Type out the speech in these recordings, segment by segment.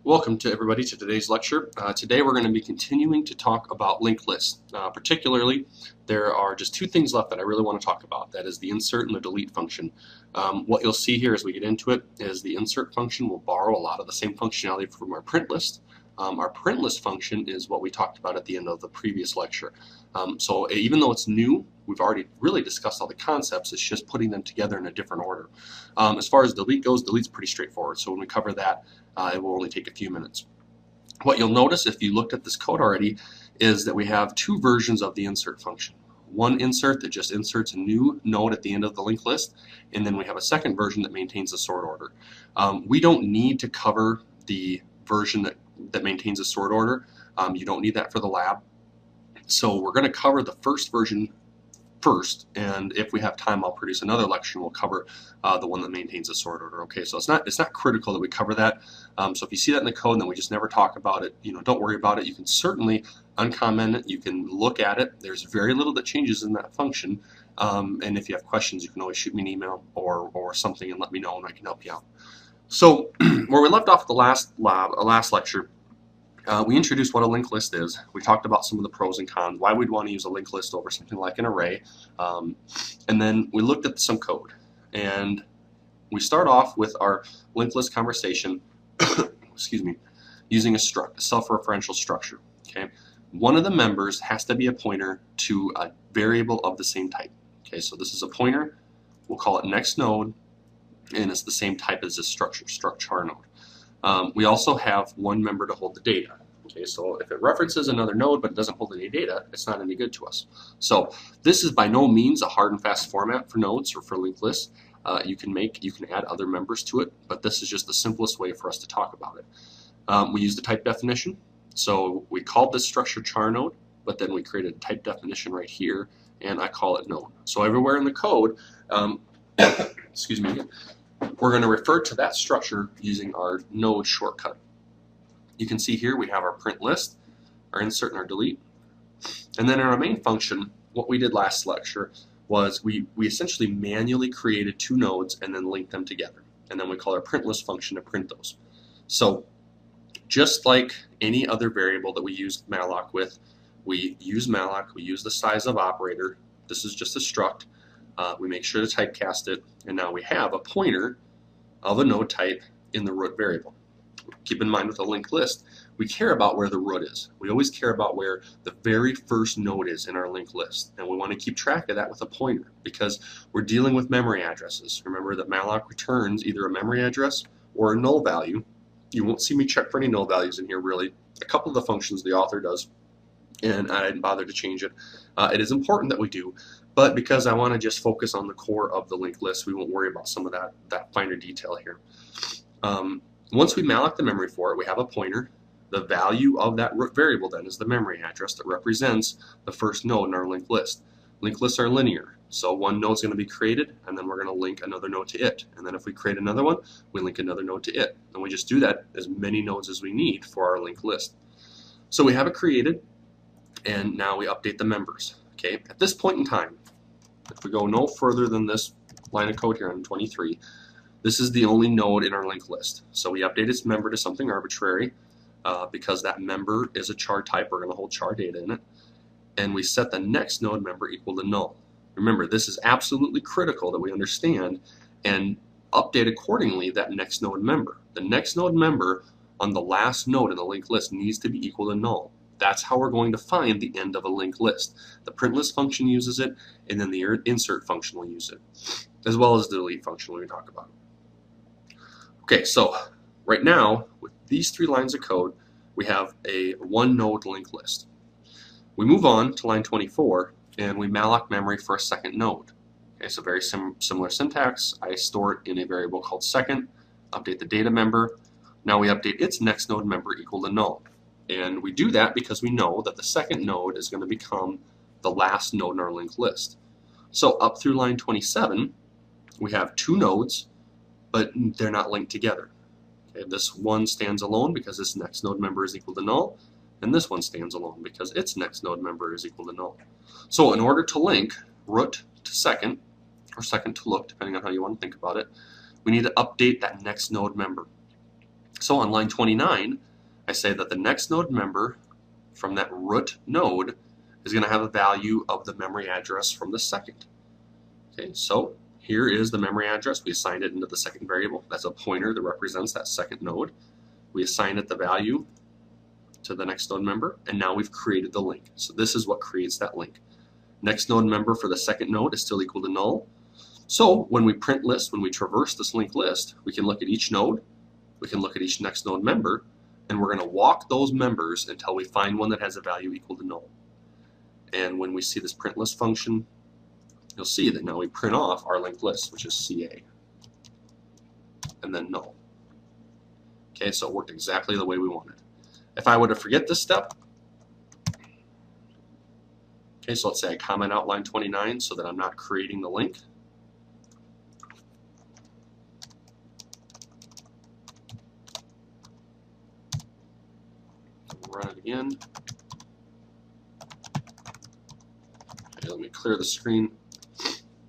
Welcome to everybody to today's lecture. Today we're going to be continuing to talk about linked lists. Particularly, there are just two things left that I really want to talk about. That is the insert and the delete function. What you'll see here as we get into it is the insert function will borrow a lot of the same functionality from our print list. Our print list function is what we talked about at the end of the previous lecture. So even though it's new, we've already really discussed all the concepts. It's just putting them together in a different order. As far as delete goes, delete's pretty straightforward. So when we cover that, it will only take a few minutes. What you'll notice if you looked at this code already is that we have two versions of the insert function. One insert that just inserts a new node at the end of the linked list, and then we have a second version that maintains the sort order. We don't need to cover the version that maintains a sort order. You don't need that for the lab. So we're going to cover the first version first, and if we have time, I'll produce another lecture and we'll cover the one that maintains a sort order. Okay, so it's not critical that we cover that. So if you see that in the code and then we just never talk about it, don't worry about it. You can certainly uncomment it. You can look at it. There's very little that changes in that function. And if you have questions, you can always shoot me an email or something and let me know, and I can help you out. So where we left off at the last lecture, we introduced what a linked list is. We talked about some of the pros and cons, why we'd want to use a linked list over something like an array. And then we looked at some code. And we start off with our linked list conversation excuse me, using a self-referential structure. Okay? One of the members has to be a pointer to a variable of the same type. Okay, so this is a pointer. We'll call it next node, and it's the same type as this char node. We also have one member to hold the data. Okay, so if it references another node but it doesn't hold any data, it's not any good to us. So this is by no means a hard and fast format for nodes or for linked lists. You can add other members to it, but this is just the simplest way for us to talk about it. We use the type definition. So we called this structure char node, but then we created a type definition right here, and I call it node. So everywhere in the code, excuse me, we're going to refer to that structure using our node shortcut. You can see here we have our print list, our insert and our delete. And then in our main function, what we did last lecture was we essentially manually created two nodes and then linked them together. And then we call our print list function to print those. So just like any other variable that we use malloc with, we use malloc, we use the size of operator. This is just a struct. We make sure to typecast it, and now we have a pointer of a node type in the root variable. Keep in mind with a linked list, we care about where the root is. We always care about where the very first node is in our linked list, and we want to keep track of that with a pointer because we're dealing with memory addresses. Remember that malloc returns either a memory address or a null value. You won't see me check for any null values in here really. A couple of the functions the author does, and I didn't bother to change it. It is important that we do, but because I want to just focus on the core of the linked list, we won't worry about some of that finer detail here. Once we malloc the memory for it, we have a pointer. The value of that root variable then is the memory address that represents the first node in our linked list. Linked lists are linear, so one node is going to be created, and then we're going to link another node to it. And then if we create another one, we link another node to it. And we just do that as many nodes as we need for our linked list. So we have it created, and now we update the members. Okay, at this point in time, if we go no further than this line of code here on 23, this is the only node in our linked list. So we update its member to something arbitrary because that member is a char type. We're going to hold char data in it. And we set the next node member equal to null. Remember, this is absolutely critical that we understand and update accordingly that next node member. The next node member on the last node in the linked list needs to be equal to null. That's how we're going to find the end of a linked list. The print list function uses it, and then the insert function will use it, as well as the delete function when we talk about it. Okay, so right now, with these three lines of code, we have a one node linked list. We move on to line 24, and we malloc memory for a second node. Okay, so very similar syntax. I store it in a variable called second, update the data member. Now we update its next node member equal to null. And we do that because we know that the second node is going to become the last node in our linked list. So up through line 27, we have two nodes, but they're not linked together. Okay, this one stands alone because its next node member is equal to null, and this one stands alone because its next node member is equal to null. So in order to link root to second, or second to look, depending on how you want to think about it, we need to update that next node member. So on line 29, I say that the next node member from that root node is going to have a value of the memory address from the second. Okay, so here is the memory address. We assigned it into the second variable. That's a pointer that represents that second node. We assigned it the value to the next node member, and now we've created the link. So this is what creates that link. Next node member for the second node is still equal to null. So when we print list, when we traverse this linked list, we can look at each node, we can look at each next node member, and we're going to walk those members until we find one that has a value equal to null. And when we see this print list function, you'll see that now we print off our linked list, which is CA, and then null. Okay, so it worked exactly the way we wanted. If I were to forget this step, okay, so let's say I comment out line 29 so that I'm not creating the link. Run it again. Okay, let me clear the screen.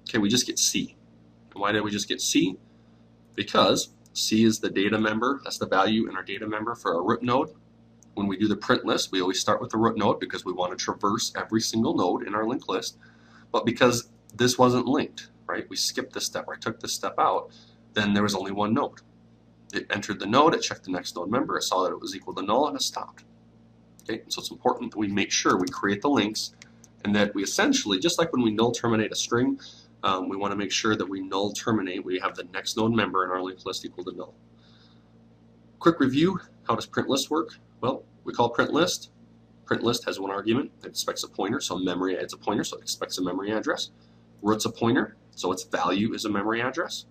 Okay, we just get C. And why did we just get C? Because C is the data member. That's the value in our data member for our root node. When we do the print list, we always start with the root node because we want to traverse every single node in our linked list. But because this wasn't linked, right, we skipped this step, or I took this step out, then there was only one node. It entered the node, it checked the next node member, it saw that it was equal to null, and it stopped. Okay, so it's important that we make sure we create the links, and that we essentially, just like when we null terminate a string, we want to make sure that we null terminate, we have the next node member in our linked list equal to null. Quick review, how does print list work? Well, we call print list. Print list has one argument, it expects a pointer, so memory adds a pointer, so it expects a memory address. Root's a pointer, so its value is a memory address.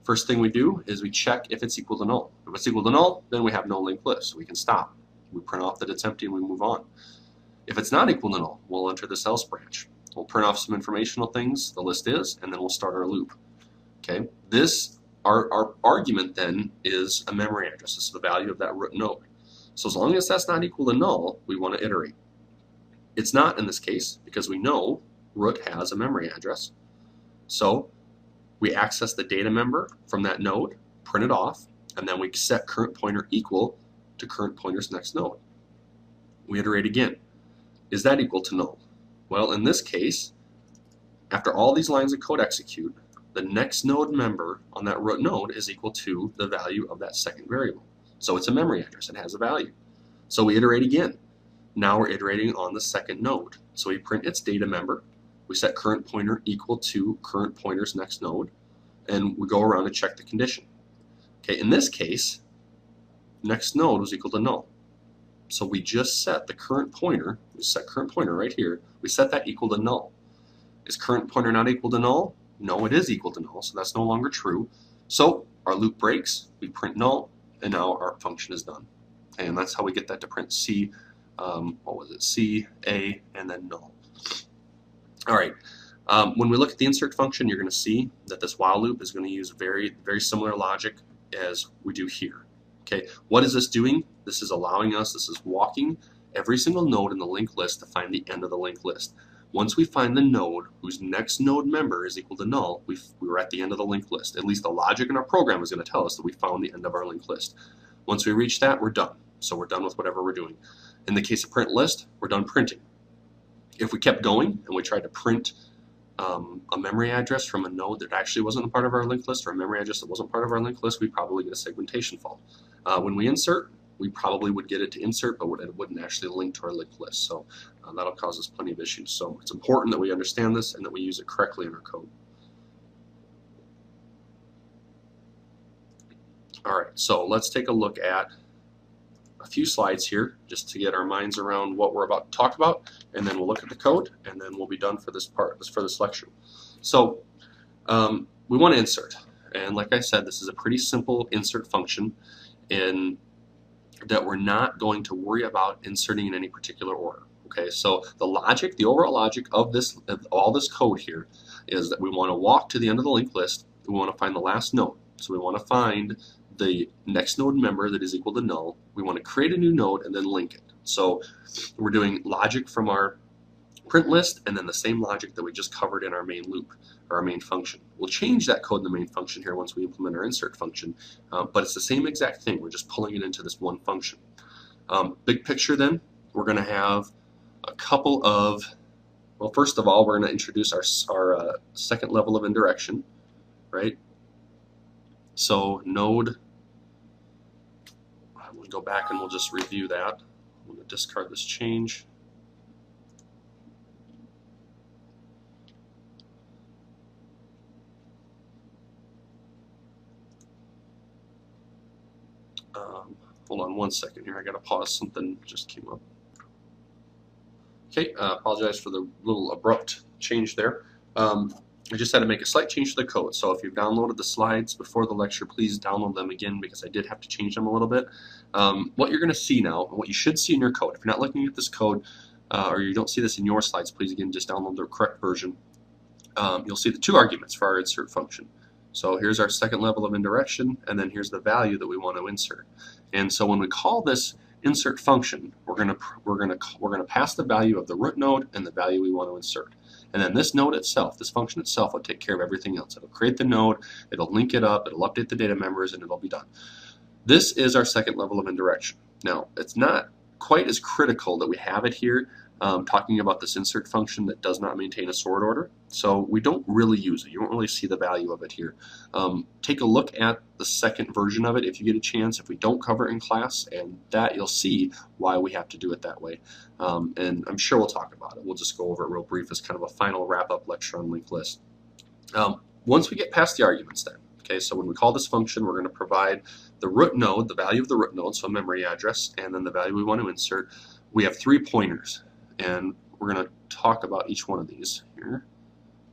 First thing we do is we check if it's equal to null. If it's equal to null, then we have no linked list, so we can stop. We print off that it's empty and we move on. If it's not equal to null, we'll enter this else branch. We'll print off some informational things, the list is, and then we'll start our loop. Okay, our argument then is a memory address. This is the value of that root node. So as long as that's not equal to null, we want to iterate. It's not in this case because we know root has a memory address. So we access the data member from that node, print it off, and then we set current pointer equal to current pointer's next node. We iterate again. Is that equal to null? Well, in this case, after all these lines of code execute, the next node member on that root node is equal to the value of that second variable. So it's a memory address, it has a value. So we iterate again. Now we're iterating on the second node. So we print its data member, we set current pointer equal to current pointer's next node, and we go around and check the condition. Okay, in this case, next node was equal to null. So we just set the current pointer, we set current pointer right here, we set that equal to null. Is current pointer not equal to null? No, it is equal to null, so that's no longer true. So our loop breaks, we print null, and now our function is done. And that's how we get that to print C, what was it, C, A, and then null. All right, when we look at the insert function, you're going to see that this while loop is going to use very similar logic as we do here. Okay, what is this doing? This is allowing us, this is walking every single node in the linked list to find the end of the linked list. Once we find the node whose next node member is equal to null, we're at the end of the linked list. At least the logic in our program is going to tell us that we found the end of our linked list. Once we reach that, we're done. So we're done with whatever we're doing. In the case of print list, we're done printing. If we kept going and we tried to print a memory address from a node that actually wasn't a part of our linked list, or a memory address that wasn't part of our linked list, we'd probably get a segmentation fault. When we insert, we probably would get it to insert, but it wouldn't actually link to our linked list. So that'll cause us plenty of issues. So it's important that we understand this and that we use it correctly in our code. All right, so let's take a look at a few slides here just to get our minds around what we're about to talk about, and then we'll look at the code, and then we'll be done for this lecture. So we want to insert, and like I said, this is a pretty simple insert function in that we're not going to worry about inserting in any particular order. Okay, so the logic, the overall logic of all this code here is that we want to walk to the end of the linked list. We want to find the last node. So we want to find the next node member that is equal to null. We want to create a new node and then link it. So we're doing logic from our print list and then the same logic that we just covered in our main loop. or our main function. We'll change that code in the main function here once we implement our insert function, but it's the same exact thing. We're just pulling it into this one function. Big picture then, we're going to have a couple of, well, first of all, we're going to introduce our second level of indirection, right? So node, we'll go back and we'll just review that. I'm going to discard this change. Hold on one second here. I got to pause. Something just came up. Okay, apologize for the little abrupt change there. I just had to make a slight change to the code. So if you've downloaded the slides before the lecture, please download them again because I did have to change them a little bit. What you're going to see now, what you should see in your code, if you're not looking at this code or you don't see this in your slides, please again just download the correct version. You'll see the two arguments for our insert function. So here's our second level of indirection, and then here's the value that we want to insert. And so when we call this insert function, we're gonna pass the value of the root node and the value we want to insert. And then this node itself, this function itself, will take care of everything else. It'll create the node, it'll link it up, it'll update the data members, and it'll be done. This is our second level of indirection. Now, it's not quite as critical that we have it here, talking about this insert function that does not maintain a sort order. So we don't really use it. You won't really see the value of it here. Take a look at the second version of it if you get a chance, if we don't cover it in class, and that you'll see why we have to do it that way. And I'm sure we'll talk about it. We'll just go over it real brief as kind of a final wrap-up lecture on linked list. Once we get past the arguments then, okay, so when we call this function, we're going to provide the root node, the value of the root node, so a memory address, and then the value we want to insert. We have 3 pointers, and we're going to talk about each one of these here.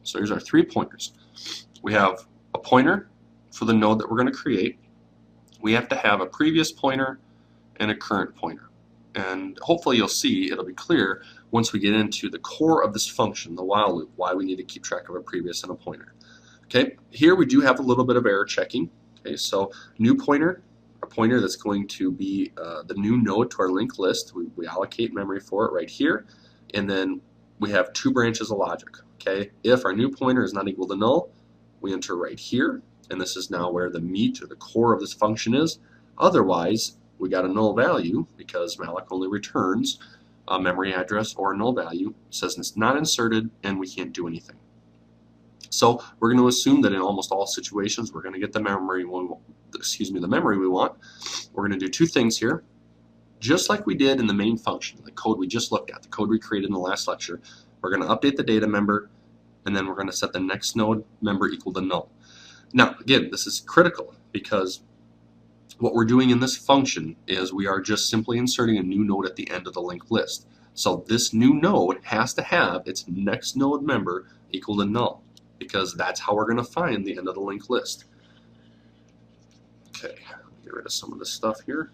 So here's our 3 pointers. We have a pointer for the node that we're going to create. We have to have a previous pointer and a current pointer. And hopefully you'll see, it'll be clear once we get into the core of this function, the while loop, why we need to keep track of a previous and a pointer. Okay, here we do have a little bit of error checking. Okay, so new pointer, a pointer that's going to be the new node to our linked list. We allocate memory for it right here, and then we have 2 branches of logic. Okay, if our new pointer is not equal to null, we enter right here, and this is now where the meat or the core of this function is. Otherwise, we got a null value because malloc only returns a memory address or a null value, says it's not inserted, and we can't do anything. So we're going to assume that in almost all situations we're going to get the memory we want. We're going to do 2 things here. Just like we did in the main function, the code we just looked at, the code we created in the last lecture, we're going to update the data member, and then we're going to set the next node member equal to null. Now, again, this is critical because what we're doing in this function is we are just simply inserting a new node at the end of the linked list. So this new node has to have its next node member equal to null, because that's how we're going to find the end of the linked list. Okay, get rid of some of this stuff here.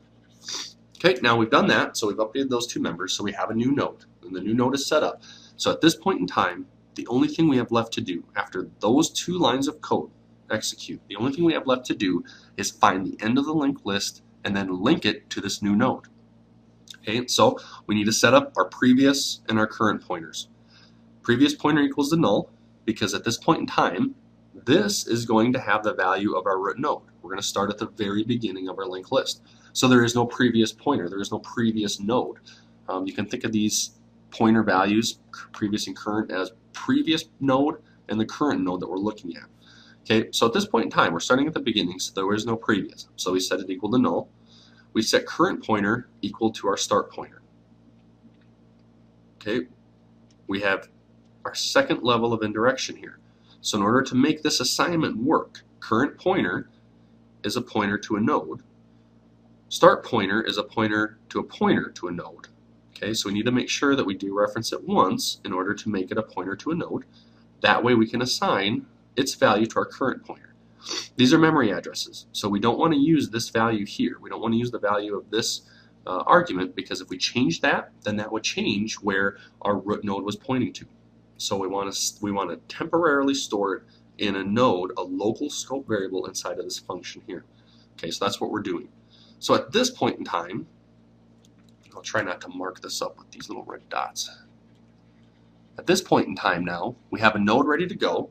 Okay, now we've done that, so we've updated those 2 members, so we have a new node, and the new node is set up. So at this point in time, the only thing we have left to do after those 2 lines of code execute, the only thing we have left to do is find the end of the linked list and then link it to this new node. Okay, so we need to set up our previous and our current pointers. Previous pointer equals to null, because at this point in time, this is going to have the value of our root node. We're going to start at the very beginning of our linked list. So there is no previous pointer, there is no previous node. You can think of these pointer values, previous and current, as previous node and the current node that we're looking at. Okay, so at this point in time, we're starting at the beginning, so there is no previous. So we set it equal to null. We set current pointer equal to our start pointer. Okay, we have our second level of indirection here. So in order to make this assignment work, current pointer is a pointer to a node. Start pointer is a pointer to a node. Okay, so we need to make sure that we do reference it once in order to make it a pointer to a node. That way we can assign its value to our current pointer. These are memory addresses, so we don't want to use this value here. We don't want to use the value of this argument, because if we change that, then that would change where our root node was pointing to. So we want to temporarily store it in a node, a local scope variable inside of this function here. Okay, so that's what we're doing. So at this point in time, I'll try not to mark this up with these little red dots. At this point in time now, we have a node ready to go.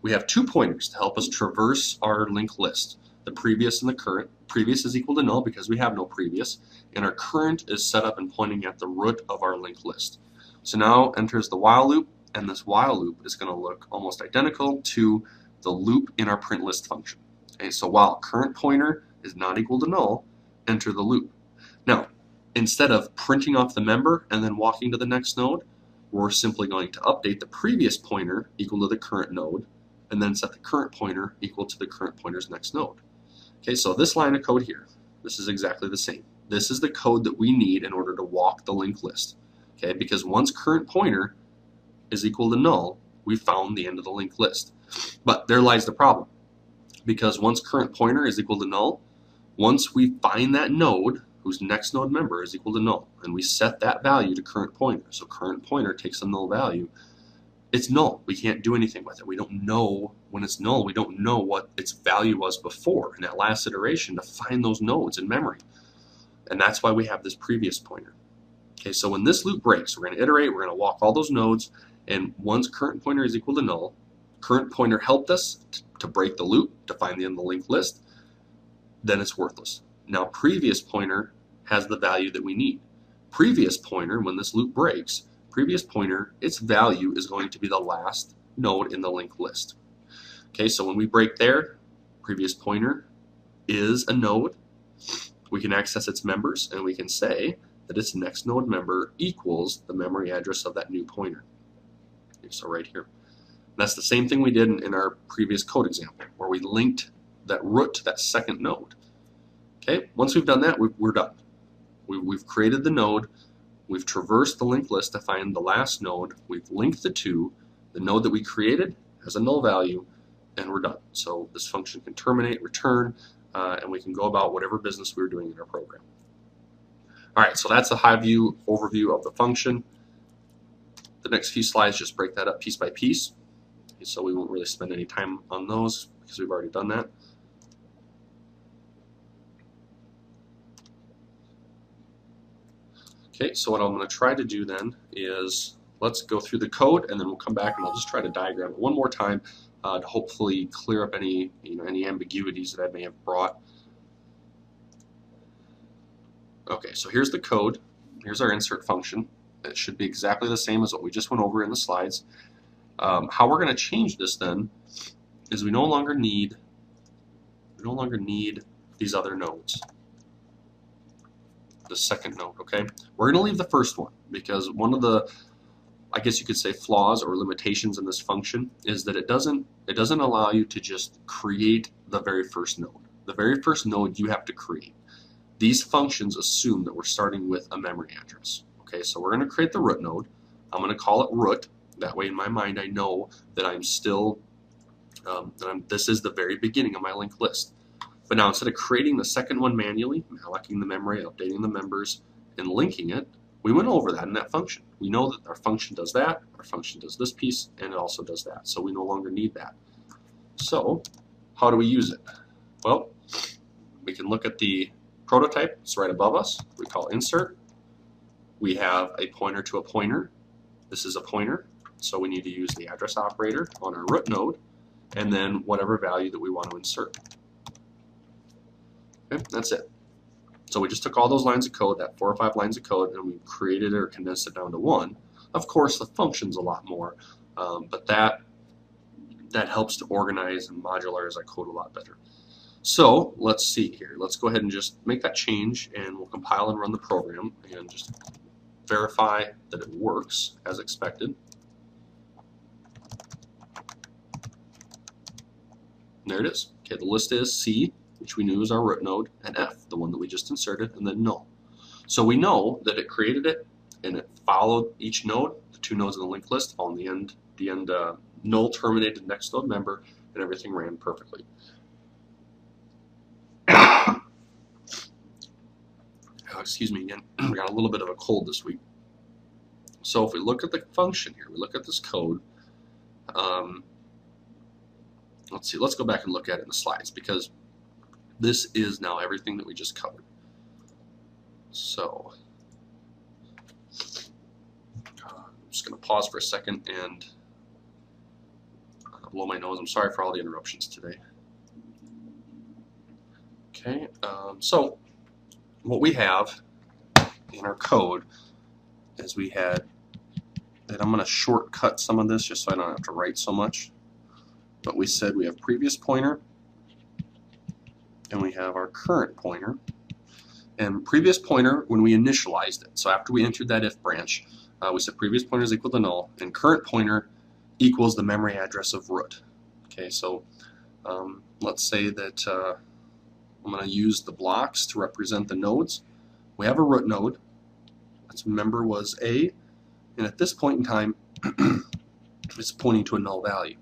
We have two pointers to help us traverse our linked list. The previous and the current. Previous is equal to null because we have no previous, and our current is set up and pointing at the root of our linked list. So now enters the while loop, and this while loop is going to look almost identical to the loop in our print list function. Okay, so while current pointer is not equal to null, enter the loop. Now, instead of printing off the member and then walking to the next node, we're simply going to update the previous pointer equal to the current node, and then set the current pointer equal to the current pointer's next node. Okay, so this line of code here, this is exactly the same. This is the code that we need in order to walk the linked list. Okay, because once current pointer is equal to null, we found the end of the linked list. But there lies the problem. Because once current pointer is equal to null, once we find that node whose next node member is equal to null, and we set that value to current pointer, so current pointer takes a null value, it's null. We can't do anything with it. We don't know when it's null. We don't know what its value was before in that last iteration to find those nodes in memory. And that's why we have this previous pointer. Okay, so when this loop breaks, we're going to iterate, we're going to walk all those nodes, and once current pointer is equal to null, current pointer helped us to break the loop, to find the end of the linked list, then it's worthless. Now previous pointer has the value that we need. Previous pointer, when this loop breaks, previous pointer, its value is going to be the last node in the linked list. Okay, so when we break there, previous pointer is a node. We can access its members, and we can say that its next node member equals the memory address of that new pointer. Okay, so right here. That's the same thing we did in our previous code example, where we linked that root to that second node. Okay, once we've done that, we're done. We've created the node. We've traversed the linked list to find the last node. We've linked the two. The node that we created has a null value, and we're done. So this function can terminate, return, and we can go about whatever business we were doing in our program. All right, so that's a high-view overview of the function. The next few slides just break that up piece by piece. Okay, so we won't really spend any time on those because we've already done that. Okay, so what I'm going to try to do then is let's go through the code, and then we'll come back and I'll just try to diagram it one more time to hopefully clear up any ambiguities that I may have brought. Okay, so here's the code. Here's our insert function. It should be exactly the same as what we just went over in the slides. How we're going to change this then is we no longer need these other nodes. The second node, okay? We're going to leave the first one because one of the, I guess you could say, flaws or limitations in this function is that it doesn't allow you to just create the very first node. The very first node you have to create. These functions assume that we're starting with a memory address. Okay, so we're going to create the root node. I'm going to call it root. That way in my mind I know that I'm still, this is the very beginning of my linked list. But now instead of creating the second one manually, allocating the memory, updating the members, and linking it, we went over that in that function. We know that our function does that, our function does this piece, and it also does that. So we no longer need that. So how do we use it? Well, we can look at the prototype. It's right above us. We call insert. We have a pointer to a pointer. This is a pointer. So we need to use the address operator on our root node, and then whatever value that we want to insert. Okay, that's it. So we just took all those lines of code, that 4 or 5 lines of code, and we created it or condensed it down to 1. Of course, the function's a lot more, but that helps to organize and modularize our code a lot better. So let's see here. Let's go ahead and just make that change, and we'll compile and run the program and just verify that it works as expected. And there it is. Okay, the list is C, which we knew is our root node, and F, the one that we just inserted, and then null. So we know that it created it, and it followed each node, the 2 nodes in the linked list, following the end null terminated next node member, and everything ran perfectly. Oh, excuse me again, we got a little bit of a cold this week. So if we look at the function here, we look at this code, let's see, let's go back and look at it in the slides, because this is now everything that we just covered. So I'm just going to pause for a second and blow my nose. I'm sorry for all the interruptions today. Okay, so what we have in our code is we had, and I'm going to shortcut some of this just so I don't have to write so much, but we said we have previous pointer and we have our current pointer. And previous pointer when we initialized it, so after we entered that if branch, we said previous pointer is equal to null, and current pointer equals the memory address of root. Okay, so let's say that I'm going to use the blocks to represent the nodes. We have a root node. Let's remember was A, and at this point in time, it's pointing to a null value.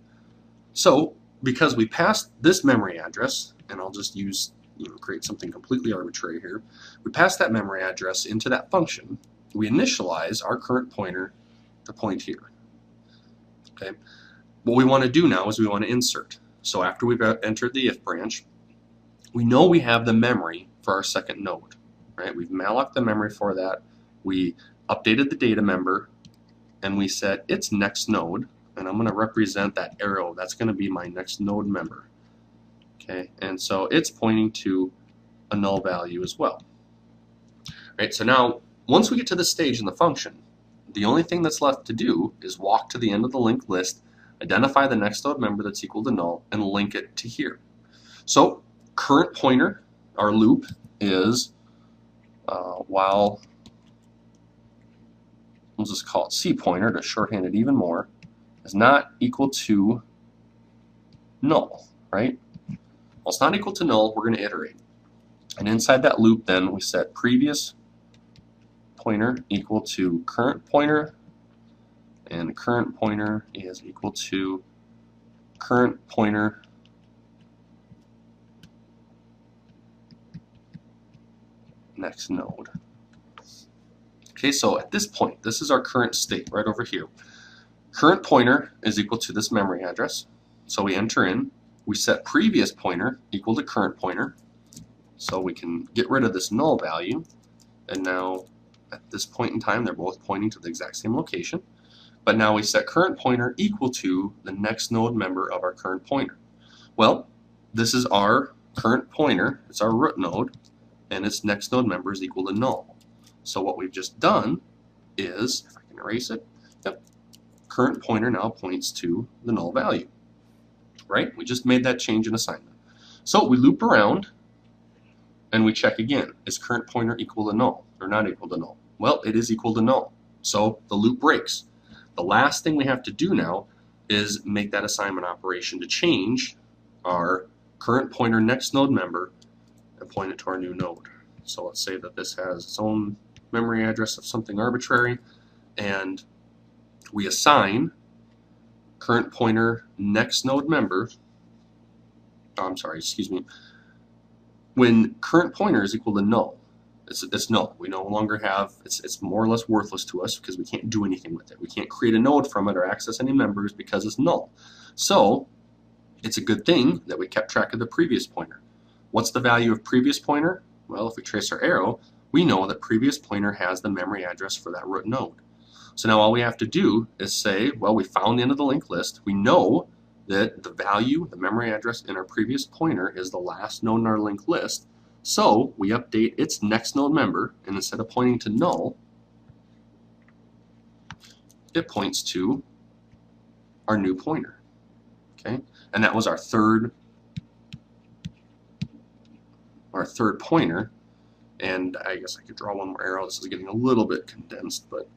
So because we passed this memory address, and I'll just use, create something completely arbitrary here. We pass that memory address into that function. We initialize our current pointer to point here. Okay. What we want to do now is we want to insert. So after we've entered the if branch, we know we have the memory for our second node. Right? We've malloced the memory for that. We updated the data member, and we set its next node, and I'm going to represent that arrow. That's going to be my next node member. Okay, and so it's pointing to a null value as well. Right, so now once we get to this stage in the function, the only thing that's left to do is walk to the end of the linked list, identify the next node member that's equal to null, and link it to here. So current pointer, our loop, is while, we'll just call it C pointer to shorthand it even more, is not equal to null, right? Well, it's not equal to null, we're going to iterate. And inside that loop then we set previous pointer equal to current pointer, and current pointer is equal to current pointer next node. Okay, so at this point, this is our current state right over here. Current pointer is equal to this memory address. So we enter in, we set previous pointer equal to current pointer. So we can get rid of this null value. And now at this point in time, they're both pointing to the exact same location. But now we set current pointer equal to the next node member of our current pointer. Well, this is our current pointer, it's our root node, and its next node member is equal to null. So what we've just done is, if I can erase it, yep, current pointer now points to the null value. Right? We just made that change in assignment. So we loop around and we check again. Is current pointer equal to null or not equal to null? Well, it is equal to null. So the loop breaks. The last thing we have to do now is make that assignment operation to change our current pointer next node member and point it to our new node. So let's say that this has its own memory address of something arbitrary, and we assign current pointer next node member, when current pointer is equal to null, it's null. We no longer have, it's more or less worthless to us because we can't do anything with it. We can't create a node from it or access any members because it's null. So it's a good thing that we kept track of the previous pointer. What's the value of previous pointer? Well, if we trace our arrow, we know that previous pointer has the memory address for that root node. So now all we have to do is say, well, we found the end of the linked list. We know that the value, the memory address in our previous pointer is the last node in our linked list. So we update its next node member, and instead of pointing to null, it points to our new pointer. Okay, and that was our third pointer. And I guess I could draw one more arrow. This is getting a little bit condensed, but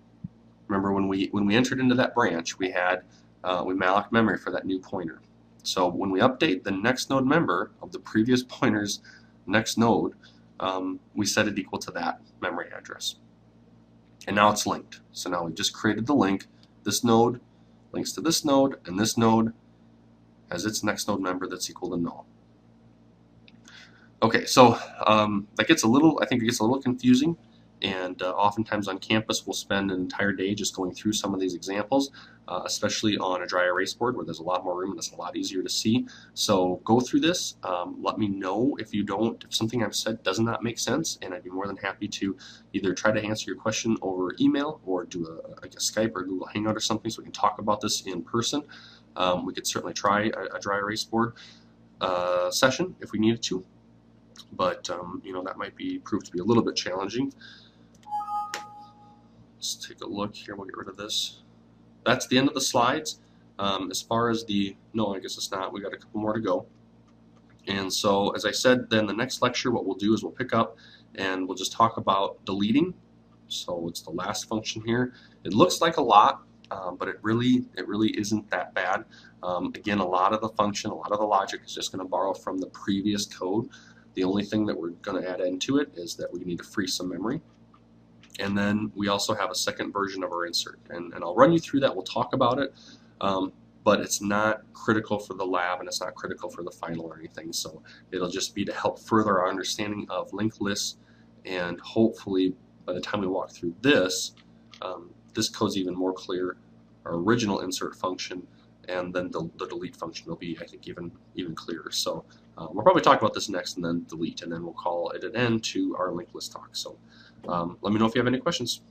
remember when we entered into that branch, we had we malloc memory for that new pointer. So when we update the next node member of the previous pointer's next node, we set it equal to that memory address. And now it's linked. So now we just created the link. This node links to this node, and this node has its next node member that's equal to null. Okay, so that gets a little, I think it gets a little confusing, and oftentimes on campus we'll spend an entire day just going through some of these examples, especially on a dry erase board where there's a lot more room and it's a lot easier to see. So go through this, let me know if something I've said does not make sense, and I'd be more than happy to either try to answer your question over email or do a Skype or Google Hangout or something so we can talk about this in person. We could certainly try a dry erase board session if we needed to, but that might prove to be a little bit challenging. Let's take a look here. We'll get rid of this. That's the end of the slides. As far as no, I guess it's not. We got a couple more to go. And so, as I said, then the next lecture, what we'll do is we'll pick up and we'll just talk about deleting. So it's the last function here. It looks like a lot, but it really isn't that bad. Again, a lot of the logic is just going to borrow from the previous code. The only thing that we're going to add into it is that we need to free some memory. And then we also have a second version of our insert. And I'll run you through that. We'll talk about it. But it's not critical for the lab, and it's not critical for the final or anything. So it'll just be to help further our understanding of linked lists, and hopefully by the time we walk through this, this code's even more clear. Our original insert function and then the delete function will be, I think, even clearer. So we'll probably talk about this next and then delete, and then we'll call it an end to our linked list talk. So let me know if you have any questions.